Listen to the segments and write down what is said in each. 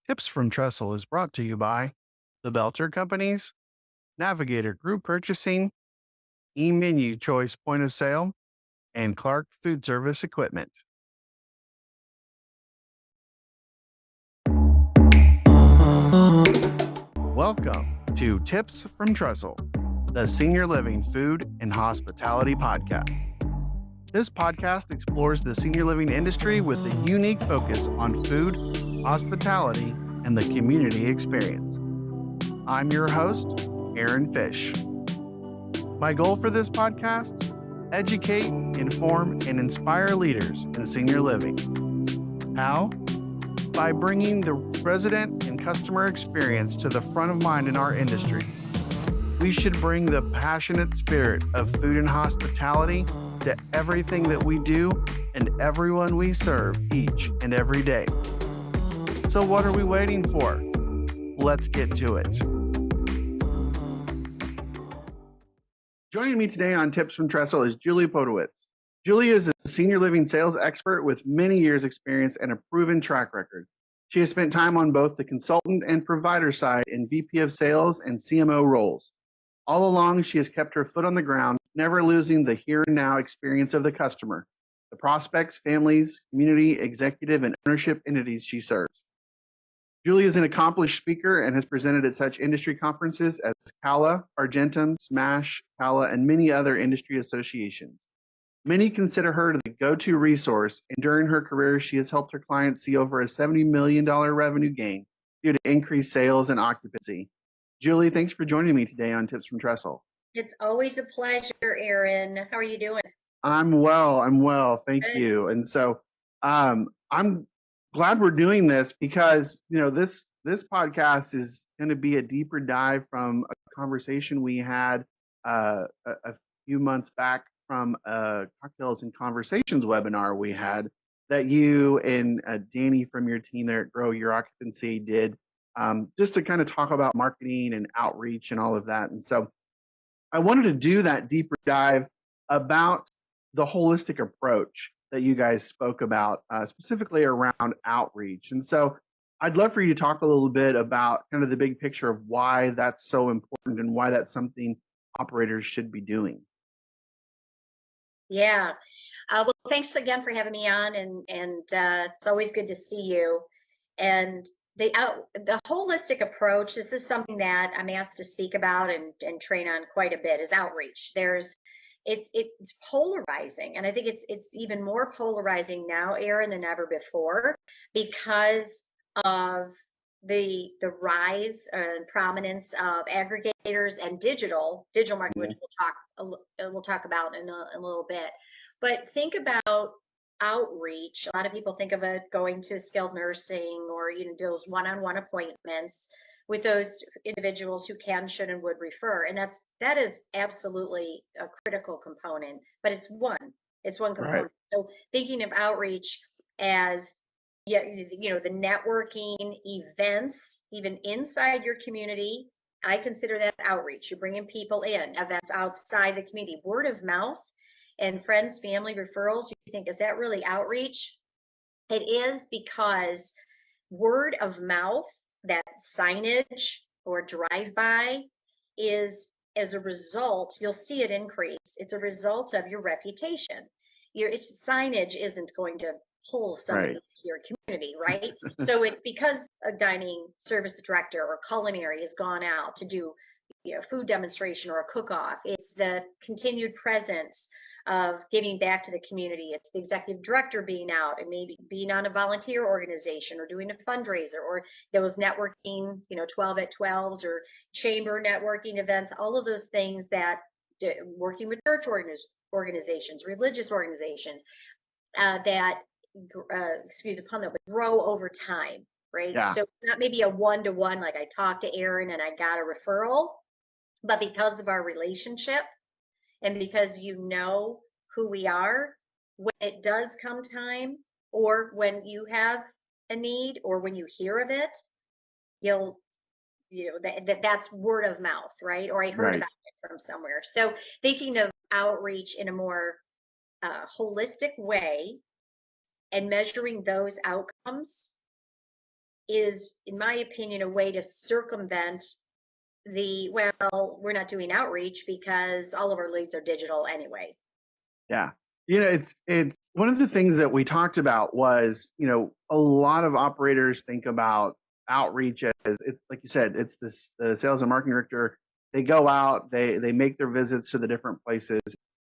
Tips from Trestle is brought to you by the Boelter Companies, Navigator Group Purchasing, eMenuChoice Point of Sale, and Clark Food Service Equipment. Welcome to Tips from Trestle, the Senior Living Food and Hospitality Podcast. This podcast explores the senior living industry with a unique focus on food, hospitality, and the community experience. I'm your host, Aaron Fish. My goal for this podcast: educate, inform, and inspire leaders in senior living. How? By bringing the resident and customer experience to the front of mind in our industry. We should bring the passionate spirit of food and hospitality to everything that we do and everyone we serve each and every day. So what are we waiting for? Let's get to it. Joining me today on Tips from Trestle is Julie Podewitz. Julie is a senior living sales expert with many years experience and a proven track record. She has spent time on both the consultant and provider side in VP of sales and CMO roles. All along, she has kept her foot on the ground, never losing the here and now experience of the customer, the prospects, families, community, executive, and ownership entities she serves. Julie is an accomplished speaker and has presented at such industry conferences as CALA, Argentum, SMASH, CALA, and many other industry associations. Many consider her the go-to resource, and during her career, she has helped her clients see over a $70 million revenue gain due to increased sales and occupancy. Julie, thanks for joining me today on Tips from Trestle. It's always a pleasure, Aaron. How are you doing? I'm well, thank you. And so I'm glad we're doing this because, this podcast is going to be a deeper dive from a conversation we had a few months back from a Cocktails and Conversations webinar we had that you and Danny from your team there at Grow Your Occupancy did, just to kind of talk about marketing and outreach and all of that. And so I wanted to do that deeper dive about the holistic approach that you guys spoke about, specifically around outreach. And so I'd love for you to talk a little bit about kind of the big picture of why that's so important and why that's something operators should be doing. Yeah. Well, thanks again for having me on, and it's always good to see you. And the holistic approach. This is something that I'm asked to speak about and train on quite a bit. Is outreach. It's polarizing, and I think it's even more polarizing now, Aaron, than ever before, because of the rise and prominence of aggregators and digital marketing, which we'll talk about in a little bit. But think about outreach. A lot of people think of it going to skilled nursing or those one-on-one appointments with those individuals who can, should, and would refer, and that is absolutely a critical component. But it's one component. Right. So thinking of outreach as, yeah, the networking events, even inside your community, I consider that outreach. You're bringing people in, events outside the community, word of mouth, and friends, family referrals. You think, is that really outreach? It is, because word of mouth, that signage or drive-by, is, as a result, you'll see it increase. It's a result of your reputation. Signage isn't going to pull somebody Right. to your community, right? So it's because a dining service director or culinary has gone out to do food demonstration or a cook-off. It's the continued presence of giving back to the community. It's the executive director being out and maybe being on a volunteer organization or doing a fundraiser, or those networking, 12 at 12s or chamber networking events, all of those things that working with church organizations, religious organizations, that excuse the pun, though, but grow over time, right? Yeah. So it's not maybe a one-to-one, like I talked to Aaron and I got a referral, but because of our relationship and because who we are, when it does come time, or when you have a need, or when you hear of it, you'll that's word of mouth, right? Or I heard Right. about it from somewhere. So thinking of outreach in a more holistic way and measuring those outcomes is, in my opinion, a way to circumvent well, we're not doing outreach because all of our leads are digital anyway. Yeah. It's one of the things that we talked about was, a lot of operators think about outreach as like you said, it's the sales and marketing director. They go out, they make their visits to the different places,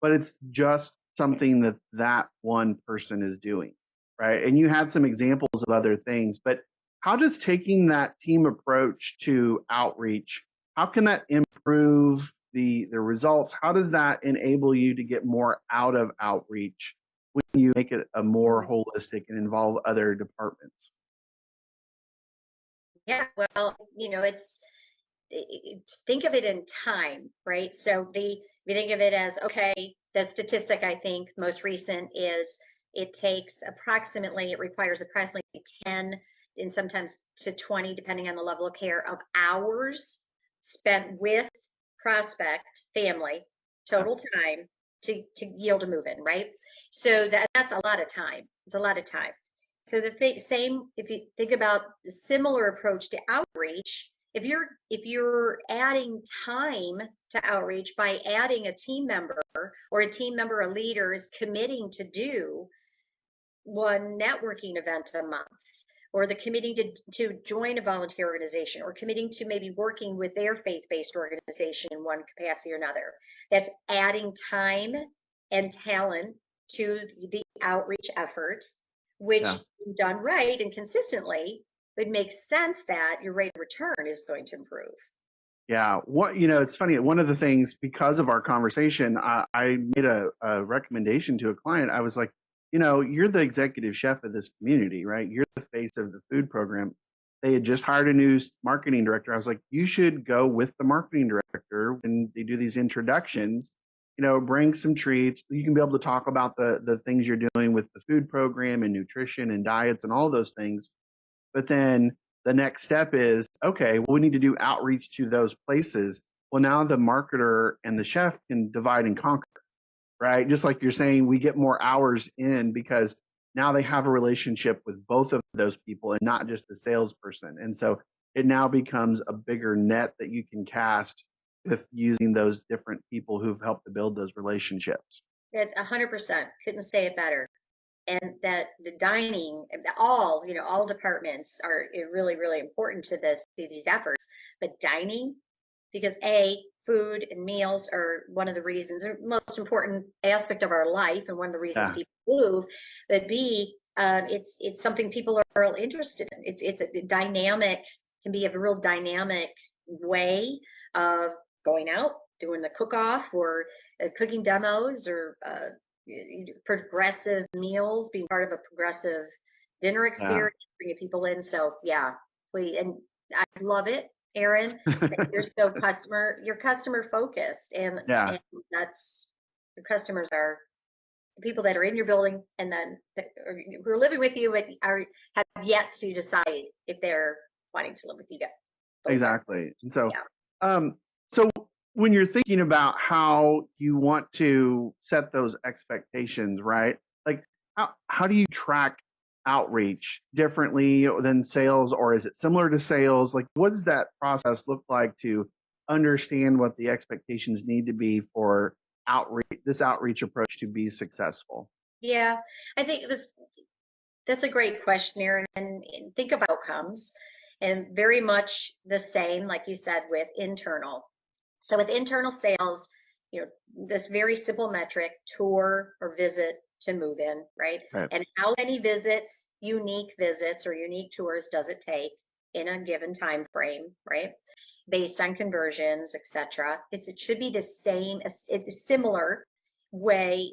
but it's just something that one person is doing, right? And you had some examples of other things, but how does taking that team approach to outreach, how can that improve the results? How does that enable you to get more out of outreach when you make it a more holistic and involve other departments? Yeah, well, think of it in time, right? So we think of it as, okay, the statistic I think most recent is it requires approximately 10 and sometimes to 20, depending on the level of care, of hours spent with prospect family, Yeah. total time to yield a move in, right? So that's a lot of time. It's a lot of time. So same, if you think about the similar approach to outreach, if you're adding time to outreach by adding a team member, or a team member, a leader is committing to do one networking event a month, or the committing to join a volunteer organization, or committing to maybe working with their faith-based organization in one capacity or another, that's adding time and talent to the outreach effort, which Yeah. done right and consistently, it makes sense that your rate of return is going to improve. Yeah. It's funny. One of the things, because of our conversation, I made a recommendation to a client. I was like, you're the executive chef of this community, right? You're the face of the food program. They had just hired a new marketing director. I was like, you should go with the marketing director when they do these introductions, bring some treats. You can be able to talk about the things you're doing with the food program and nutrition and diets and all those things. But then the next step is, okay, well, we need to do outreach to those places. Well, now the marketer and the chef can divide and conquer, right? Just like you're saying, we get more hours in because now they have a relationship with both of those people and not just the salesperson. And so it now becomes a bigger net that you can cast with using those different people who've helped to build those relationships. It's 100%. Couldn't say it better. And that the dining, all departments are really, really important to these efforts. But dining, because food and meals are one of the reasons, or most important aspect of our life, and one of the reasons Yeah. people move. But it's something people are interested in. It's a dynamic, can be a real dynamic way of going out, doing the cook off, or cooking demos, or progressive meals, being part of a progressive dinner Yeah. experience, bringing people in. So yeah, please. And I love it, Aaron, that you're customer focused, Yeah. and that's, your customers are the people that are in your building, and then who are living with you, but have yet to decide if they're wanting to live with you guys. Those are, Exactly. And so, yeah. so when you're thinking about how you want to set those expectations, right? Like, how do you track outreach differently than sales, or is it similar to sales? Like, what does that process look like to understand what the expectations need to be for this outreach approach to be successful? Yeah, I think that's a great question, Aaron. And think of outcomes, and very much the same, like you said, with internal. So with internal sales, this very simple metric, tour or visit to move in, right? Right. And how many visits, unique visits or unique tours does it take in a given time frame, right? Based on conversions, etc. It should be the same, similar way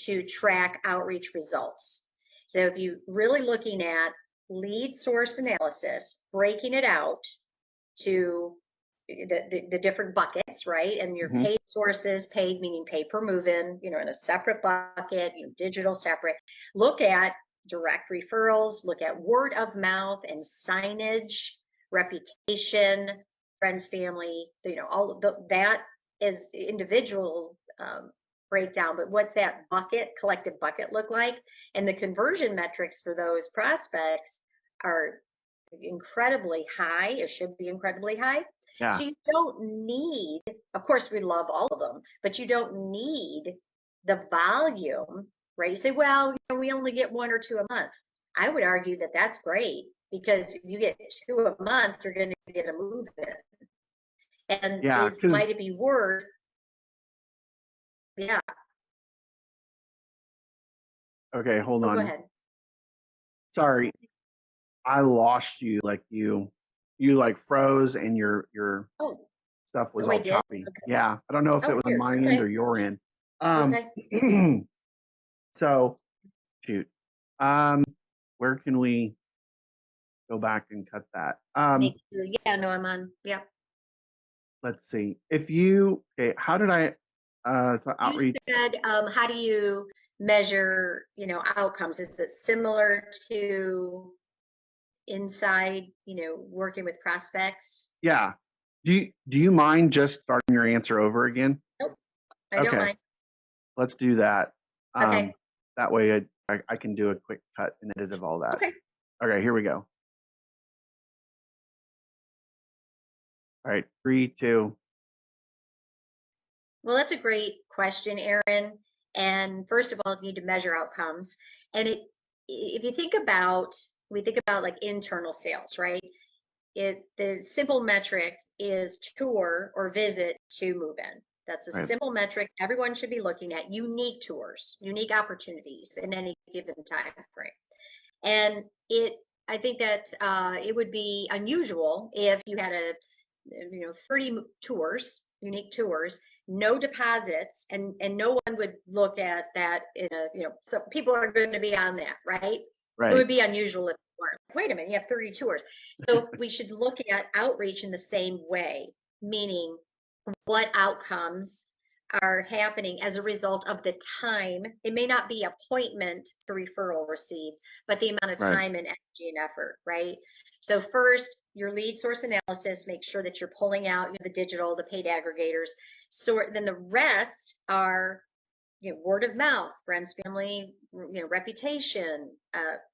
to track outreach results. So if you really looking at lead source analysis, breaking it out to the different buckets, right? And your Hmm. paid sources, paid meaning pay per move in, in a separate bucket, digital separate. Look at direct referrals, look at word of mouth and signage, reputation, friends, family, all of that is individual breakdown. But what's that collective bucket look like? And the conversion metrics for those prospects are incredibly high. It should be incredibly high. Yeah. So you don't need, of course, we love all of them, but you don't need the volume, right? You say, well, we only get 1 or 2 a month. I would argue that that's great, because if you get 2 a month, you're going to get a move in. And Yeah. Because, might it be worth? Yeah. okay, hold Oh, go on. ahead. Sorry, I lost you. Like you like froze and your Oh, stuff was oh, I all did. choppy. Okay. Yeah. I don't know if it Oh, was on here. my end Okay. or your end. Um, Okay. so shoot. Where can we go back and cut that? Make sure. Yeah. No, I'm on. Yeah. Let's see. If you, okay, how did I, so You outreach? said, how do you measure, outcomes? Is it similar to inside, working with prospects? Yeah. Do you mind just starting your answer over again? Nope, I don't Okay, mind. let's do that. Okay. That way I can do a quick cut and edit of all that. Okay. Okay, here we go. All right, 3, 2. Well, that's a great question, Aaron. And first of all, you need to measure outcomes. And if you think about, we think about like internal sales, right? The simple metric is tour or visit to move in. That's a Right, simple metric everyone should be looking at. Unique tours, unique opportunities in any given time frame. And I think that it would be unusual if you had 30 tours, unique tours, no deposits, and no one would look at that in a, so people are going to be on that, right? It right. would be unusual if you weren't. Wait a minute, you have 30 tours. So we should look at outreach in the same way, meaning what outcomes are happening as a result of the time. It may not be appointment to referral received, but the amount of Right. time and energy and effort, right? So first, your lead source analysis, make sure that you're pulling out the digital, the paid aggregators. So then the rest are word of mouth, friends, family, reputation,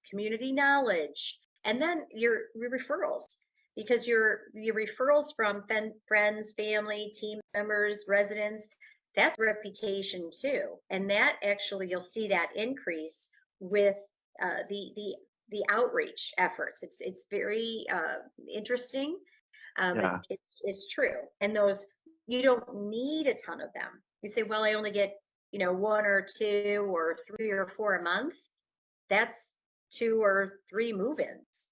community knowledge, and then your referrals, because your referrals from friends, family, team members, residents, that's reputation too, and that actually you'll see that increase with the outreach efforts. It's very interesting, but Yeah. it's true, and those you don't need a ton of them. You say, well, I only get 1 or 2 or 3 or 4 a month. That's 2 or 3 move-ins.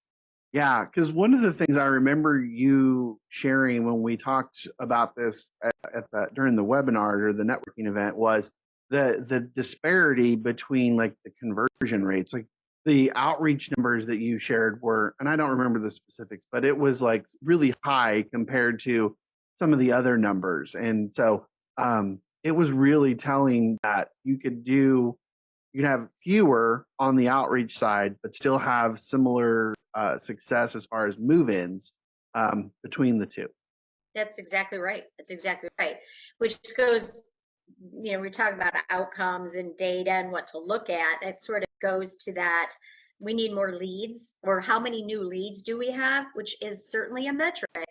Yeah, because one of the things I remember you sharing when we talked about this at the during the webinar or the networking event was the disparity between like the conversion rates. Like the outreach numbers that you shared were, and I don't remember the specifics, but it was like really high compared to some of the other numbers. And so it was really telling that you can have fewer on the outreach side, but still have similar success as far as move-ins between the two. That's exactly right. That's exactly right. Which goes, we're talking about outcomes and data and what to look at. It sort of goes to that we need more leads, or how many new leads do we have, which is certainly a metric.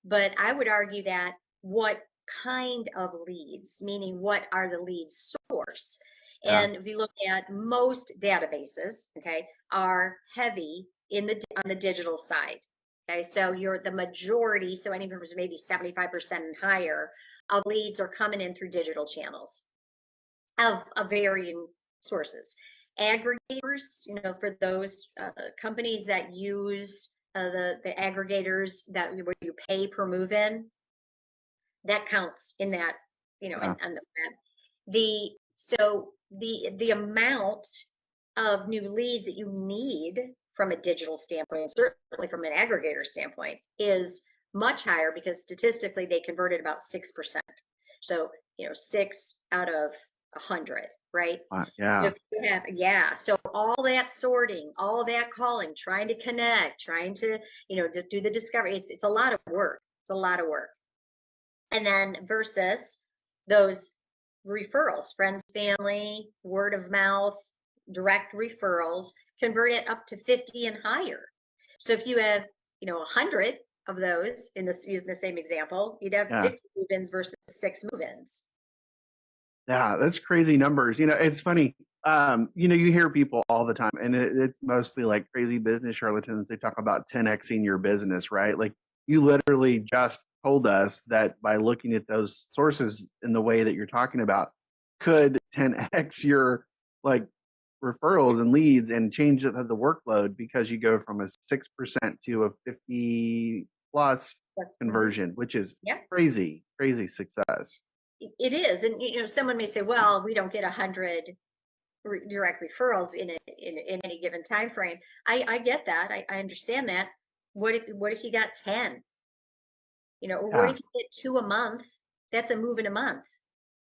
But I would argue that what kind of leads, meaning what are the lead source? Yeah, And if you look at most databases, okay, are heavy on the digital side. Okay, so you're the majority, so anywhere from maybe 75% and higher of leads are coming in through digital channels of varying sources. Aggregators, for those companies that use the aggregators where you pay per move in, that counts in that, yeah, on the web. The amount of new leads that you need from a digital standpoint, certainly from an aggregator standpoint, is much higher, because statistically they converted about 6%. So 6 out of 100, right? yeah, So all that sorting, all that calling, trying to connect, trying to to do the discovery, it's a lot of work. It's a lot of work. And then versus those referrals, friends, family, word of mouth, direct referrals, convert it up to 50 and higher. So if you have 100 of those using the same example, you'd have Yeah. 50 move-ins versus 6 move-ins. Yeah, that's crazy numbers. It's funny. You hear people all the time, and it's mostly like crazy business charlatans. They talk about 10xing your business, right? Like you literally just told us that by looking at those sources in the way that you're talking about, could 10x your like referrals and leads and change the workload because you go from a 6% to a 50 plus conversion, which is Yeah, crazy, crazy success. it is. And someone may say, well, we don't get 100 direct referrals in any given time frame. I get that. I understand that. What if you got 10? Or what Yeah, if you get 2 a month? That's a move in a month.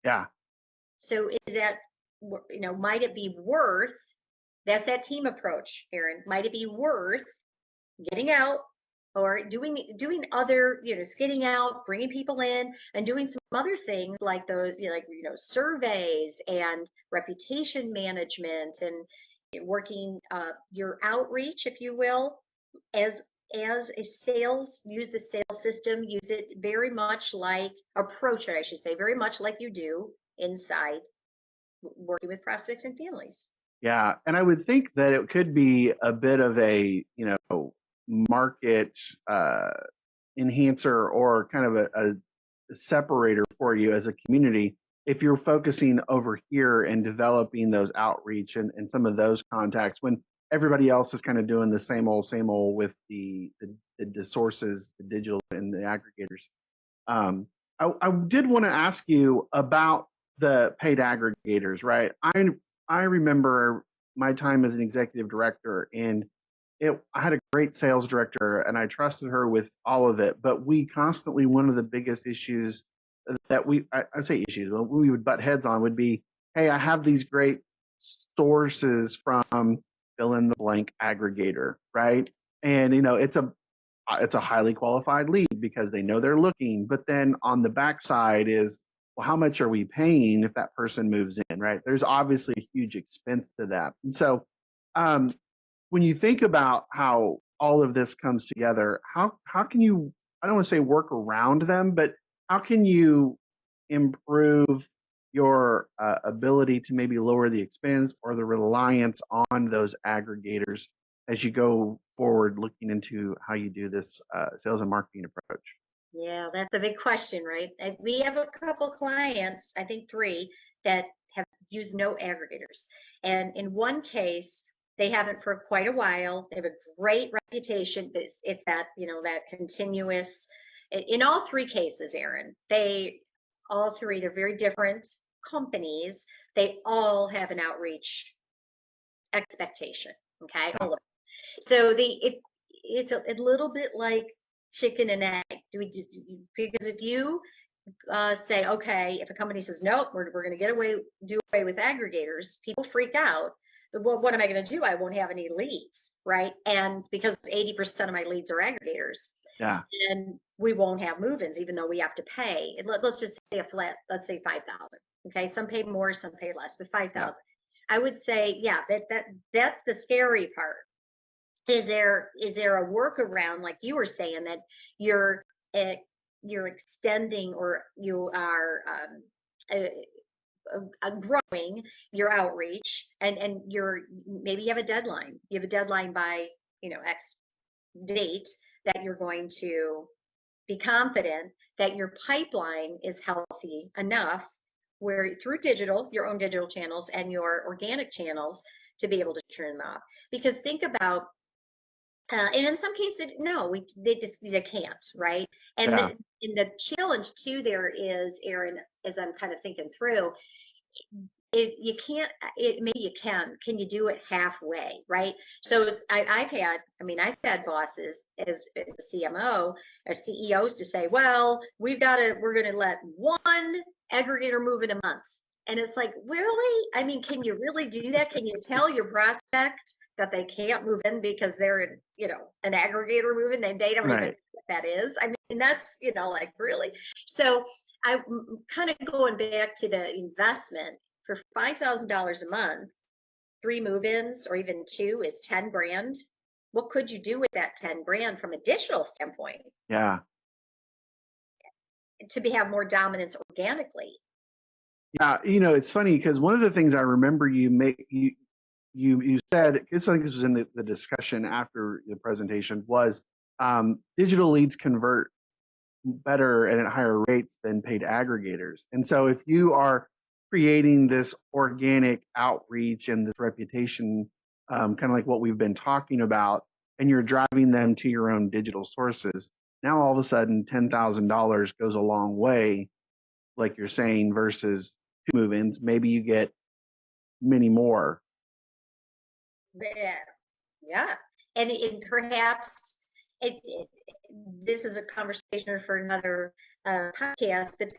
yeah, So is that, might it be worth, that's that team approach, Aaron. Might it be worth getting out or doing other, just getting out, bringing people in and doing some other things like those, surveys and reputation management and working your outreach, if you will, as a sales, use the sales system, use it very much like approach it, I should say, very much like you do inside working with prospects and families. yeah. And I would think that it could be a bit of a, market enhancer or kind of a separator for you as a community if you're focusing over here and developing those outreach and some of those contacts when everybody else is kind of doing the same old with the sources, the digital and the aggregators. I did want to ask you about the paid aggregators, right? I remember my time as an executive director, and I had a great sales director, and I trusted her with all of it. But we constantly, one of the biggest issues that I'd say issues, well, we would butt heads on would be, hey, I have these great sources from fill in the blank aggregator, right? And it's a highly qualified lead because they know they're looking. But then on the backside is, well, how much are we paying if that person moves in, right? There's obviously a huge expense to that. And so um, when you think about how all of this comes together, how can you, I don't want to say work around them, but how can you improve your ability to maybe lower the expense or the reliance on those aggregators as you go forward looking into how you do this sales and marketing approach? Yeah, that's a big question, right? And we have a couple clients, I think 3, that have used no aggregators. And in one case, they haven't for quite a while. They have a great reputation, but it's that, that continuous, in all 3 cases, Aaron, all 3, they're very different companies. They all have an outreach expectation. Okay. Yeah, So it's a little bit like chicken and egg. Because if you say, okay, if a company says, nope, we're going to do away with aggregators, people freak out. Well, what am I going to do? I won't have any leads, right? And because 80% of my leads are aggregators, yeah, and we won't have move-ins, even though we have to pay. Let's just say a flat, let's say 5,000. Okay, some pay more, some pay less, but yeah, 5,000. I would say, yeah, that's the scary part. Is there a workaround, like you were saying, that you're uh, you're extending or you are growing your outreach and maybe you have a deadline. You have a deadline by X date that you're going to be confident that your pipeline is healthy enough where through your own digital channels and your organic channels to be able to turn them off. Because think about and in some cases, no, they can't, right? And yeah, the challenge too there is, Aaron, as I'm kind of thinking through, if you can't, maybe you can you do it halfway, right? So I've had bosses as a CMO or CEOs to say, well, we're going to let one aggregator move in a month. And it's like, really? I mean, can you really do that? Can you tell your prospect that they can't move in because they're an aggregator moving and they don't even know right. what that is? I mean, that's, like, really. So I'm kind of going back to the investment. For $5,000 a month, 3 move-ins or even 2 is 10 grand. what could you do with that 10 grand from a digital standpoint Yeah. to have more dominance organically? Yeah, it's funny because one of the things I remember you said, I think this was in the discussion after the presentation, was digital leads convert better and at higher rates than paid aggregators. And so if you are creating this organic outreach and this reputation, kind of like what we've been talking about, and you're driving them to your own digital sources, now all of a sudden $10,000 goes a long way, like you're saying, versus two move-ins. Maybe you get many more. Yeah, yeah. And perhaps this is a conversation for another podcast, but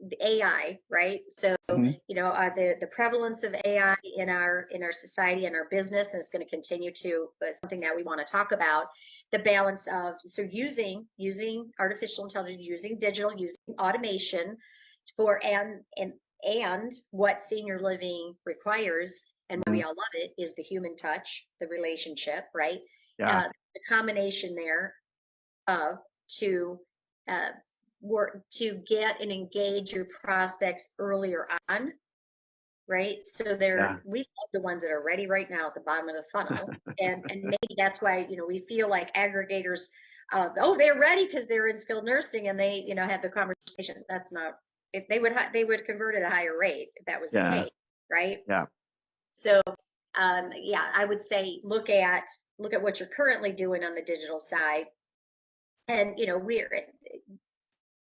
the AI, right? So, Mhm. the prevalence of AI in our society and our business, and it's going to continue to something that we want to talk about. The balance of using artificial intelligence, using digital, using automation for and what senior living requires, and why we Mhm. all love it, is the human touch, the relationship, right? Yeah, The combination there of to uh, work to get and engage your prospects earlier on, right? So yeah, we love the ones that are ready right now at the bottom of the funnel, and maybe that's why we feel like aggregators. Oh, they're ready because they're in skilled nursing and they had the conversation. That's not, if they would convert at a higher rate if that was the yeah, case, right? yeah, So yeah, I would say look at what you're currently doing on the digital side, and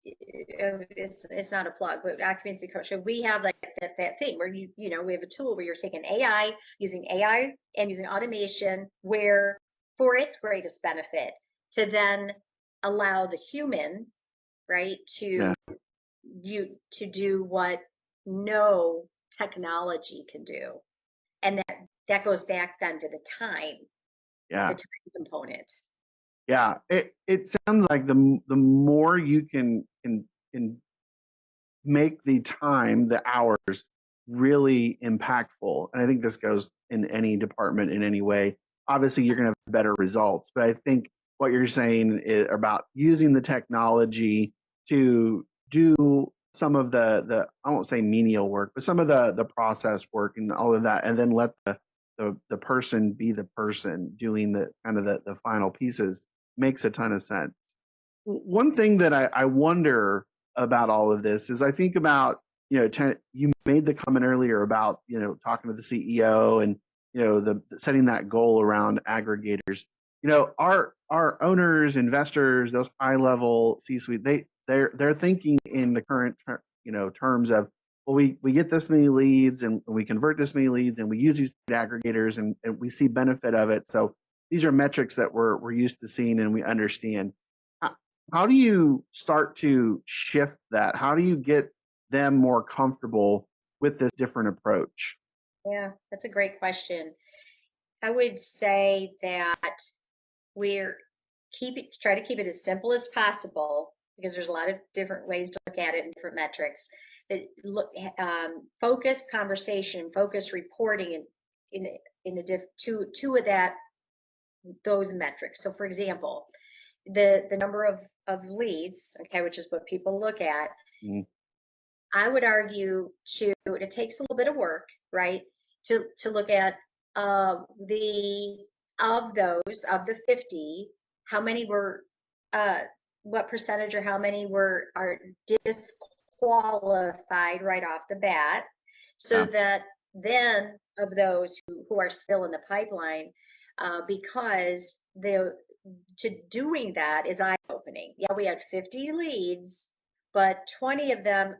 it's not a plug, but occupancy coach. So we have like that thing where we have a tool where you're taking using AI and using automation where for its greatest benefit to then allow the human, right, yeah, to do what no technology can do. And that goes back then to the yeah. time component. Yeah, it sounds like the more you can make the time, the hours really impactful. And I think this goes in any department in any way. Obviously, you're going to have better results, but I think what you're saying is about using the technology to do some of the I won't say menial work, but some of the process work and all of that, and then let the person be the person doing the kind of the final pieces makes a ton of sense. One thing that I wonder about all of this is I think about, you made the comment earlier about, talking to the CEO and, the setting that goal around aggregators. Our owners, investors, those high level C-suite, they're thinking in the current, terms of, well, we get this many leads and we convert this many leads and we use these aggregators and we see benefit of it. So these are metrics that we're used to seeing and we understand. How do you start to shift that? How do you get them more comfortable with this different approach? Yeah, that's a great question. I would say that we're try to keep it as simple as possible because there's a lot of different ways to look at it and different metrics. But focus conversation, focus reporting, in a two of those metrics. So, for example, the number of leads, okay, which is what people look at. Mm. I would argue it takes a little bit of work, right? To look at the of those of the 50, how many were uh what percentage or how many are disqualified right off the bat, so Yeah, that then of those who are still in the pipeline, because the to doing that is eye opening. Yeah, we had 50 leads, but 20 of them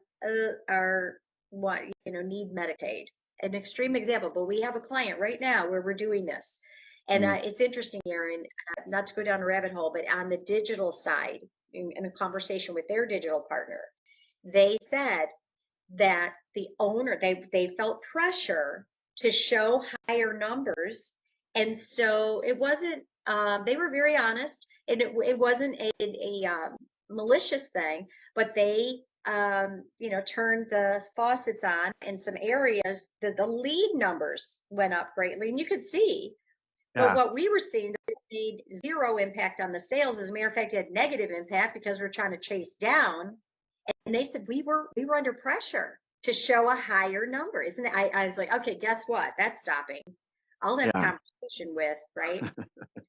are what need Medicaid. An extreme example, but we have a client right now where we're doing this, and mm, it's interesting, Aaron. Not to go down a rabbit hole, but on the digital side, in a conversation with their digital partner, they said that the owner they felt pressure to show higher numbers, and so it wasn't. They were very honest, and it wasn't a malicious thing, but they turned the faucets on in some areas. The lead numbers went up greatly, and you could see But Yeah. what we were seeing that it made zero impact on the sales. As a matter of fact, it had negative impact because we're trying to chase down. And they said we were under pressure to show a higher number. Isn't it? I was like, okay, guess what? That's stopping. I'll have a Yeah. conversation with, right?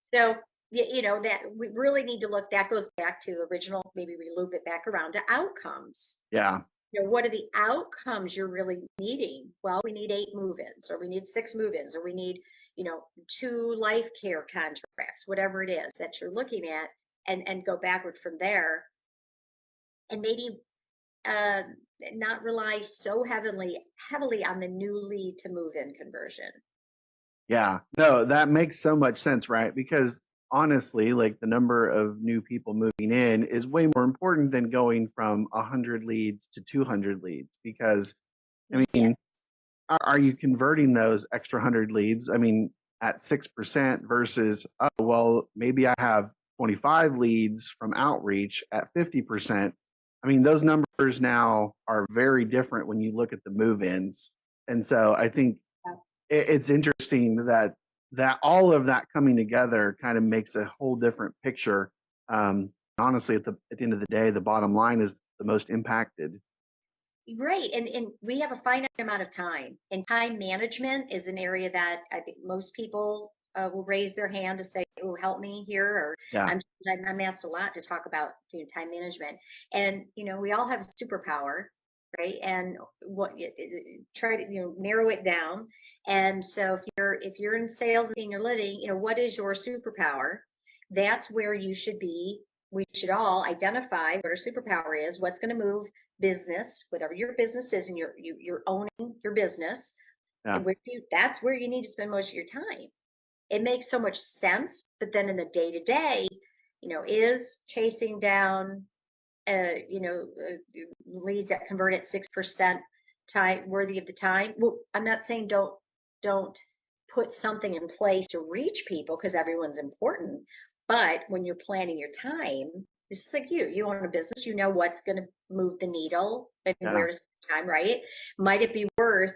So that we really need to look, that goes back to the original, maybe we loop it back around to outcomes. Yeah. What are the outcomes you're really needing? Well, we need 8 move-ins, or we need 6 move-ins, or we need, 2 life care contracts, whatever it is that you're looking at, and go backward from there. And maybe uh, not rely so heavily on the new lead to move-in conversion. Yeah. No, that makes so much sense, right? Because honestly, like the number of new people moving in is way more important than going from 100 leads to 200 leads. Because, I Yeah. mean, are you converting those extra 100 leads? I mean, at 6% versus, oh, well, maybe I have 25 leads from outreach at 50%. I mean, those numbers now are very different when you look at the move-ins. And so I think it's interesting that all of that coming together kind of makes a whole different picture. Honestly, at the end of the day, the bottom line is the most impacted. Right. And we have a finite amount of time, and time management is an area that I think most people will raise their hand to say, oh, help me here. Or Yeah. I'm asked a lot to talk about doing time management. And, we all have a superpower, right? And try to, narrow it down. And so if you're in sales and senior living, what is your superpower? That's where you should be. We should all identify what our superpower is, what's going to move business, whatever your business is, and you're owning your business, Yeah. and that's where you need to spend most of your time. It makes so much sense, but then in the day to day, is chasing down, leads that convert at 6% time worthy of the time. Well, I'm not saying don't put something in place to reach people, because everyone's important. But when you're planning your time, this is like you own a business, what's going to move the needle and Yeah. where's time, right? Might it be worth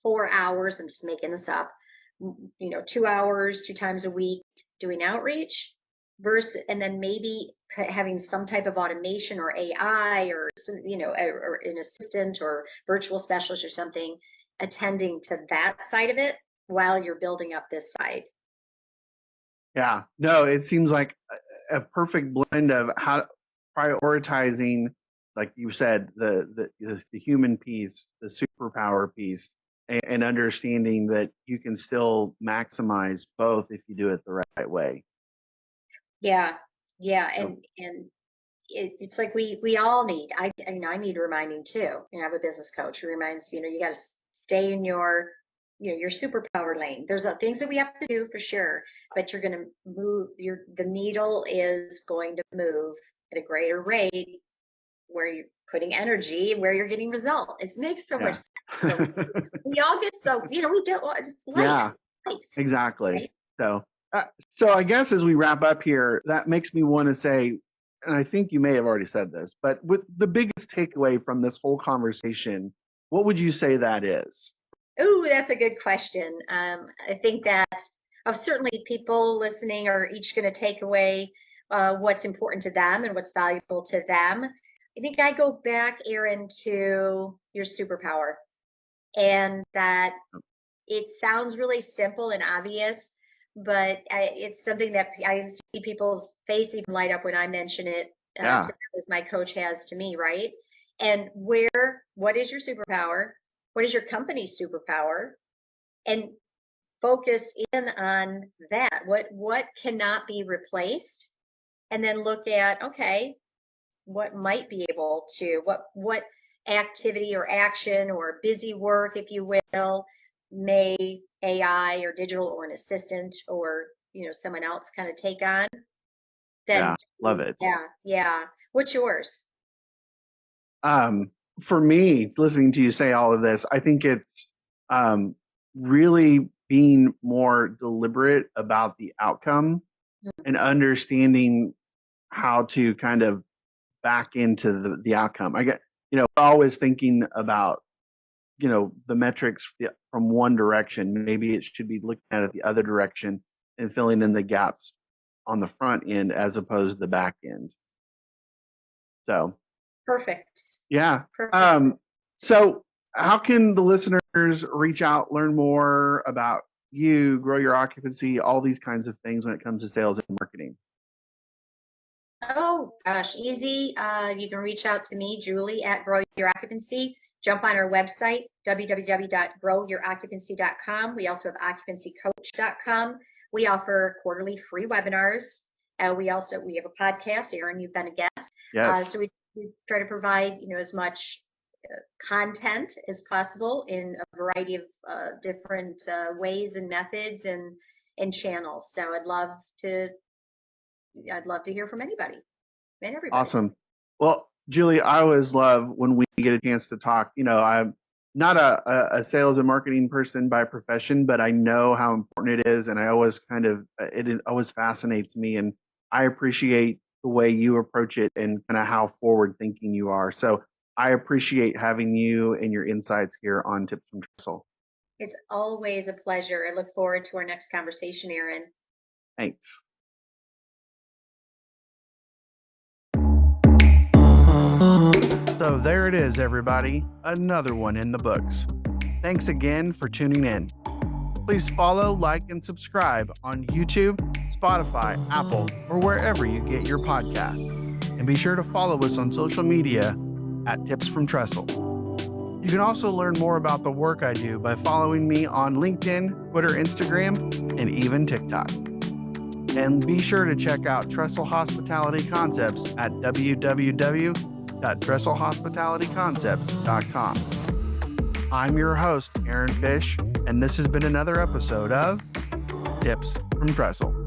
4 hours? I'm just making this up. 2 hours, 2 times a week doing outreach versus, and then maybe having some type of automation or AI or or an assistant or virtual specialist or something attending to that side of it while you're building up this side. Yeah. No, it seems like a perfect blend of how prioritizing, like you said, the human piece, the superpower piece, and understanding that you can still maximize both if you do it the right way. Yeah, yeah, So, and it's like we all need. I need reminding too. I have a business coach who reminds you got to stay in your superpower lane. There's things that we have to do for sure, but you're going to move. The needle is going to move at a greater rate where you're putting energy, where you're getting result. It makes so much yeah. sense. So we all get we don't. It's life, Yeah, life, exactly. right? So, so I guess as we wrap up here, that makes me want to say, and I think you may have already said this, but with the biggest takeaway from this whole conversation, what would you say that is? Oh, that's a good question. I think that certainly people listening are each going to take away what's important to them and what's valuable to them. I think I go back, Aaron, to your superpower, and that it sounds really simple and obvious, but it's something that I see people's face even light up when I mention it to Yeah, them, as my coach has to me, right? And what is your superpower? What is your company's superpower? And focus in on that. What cannot be replaced? And then look at, okay, what might be able to, what activity or action or busy work, if you will, may AI or digital or an assistant or someone else kind of take on. Then yeah, love it. yeah. What's yours? Um, for me, listening to you say all of this, I think it's um, really being more deliberate about the outcome and understanding how to kind of back into the outcome. I get, we're always thinking about the metrics from one direction. Maybe it should be looking at it the other direction and filling in the gaps on the front end as opposed to the back end. So Perfect. yeah. Perfect. So how can the listeners reach out, learn more about you, grow your occupancy, all these kinds of things when it comes to sales and marketing? Oh gosh, easy. You can reach out to me, Julie, at Grow Your Occupancy. Jump on our website, www.growyouroccupancy.com. We also have occupancycoach.com. We offer quarterly free webinars. We have a podcast. Aaron, you've been a guest. Yes. So we try to provide as much content as possible in a variety of different ways and methods and channels. So I'd love to hear from anybody and everybody. Awesome. Well, Julie, I always love when we get a chance to talk. I'm not a sales and marketing person by profession, but I know how important it is. And I always it always fascinates me. And I appreciate the way you approach it and kind of how forward thinking you are. So I appreciate having you and your insights here on Tips from Trestle. It's always a pleasure. I look forward to our next conversation, Aaron. Thanks. So there it is, everybody. Another one in the books. Thanks again for tuning in. Please follow, like, and subscribe on YouTube, Spotify, Apple, or wherever you get your podcasts. And be sure to follow us on social media at Tips from Trestle. You can also learn more about the work I do by following me on LinkedIn, Twitter, Instagram, and even TikTok. And be sure to check out Trestle Hospitality Concepts at www.trestlehospitalityconcepts.com. I'm your host, Aaron Fish, and this has been another episode of Tips from Trestle.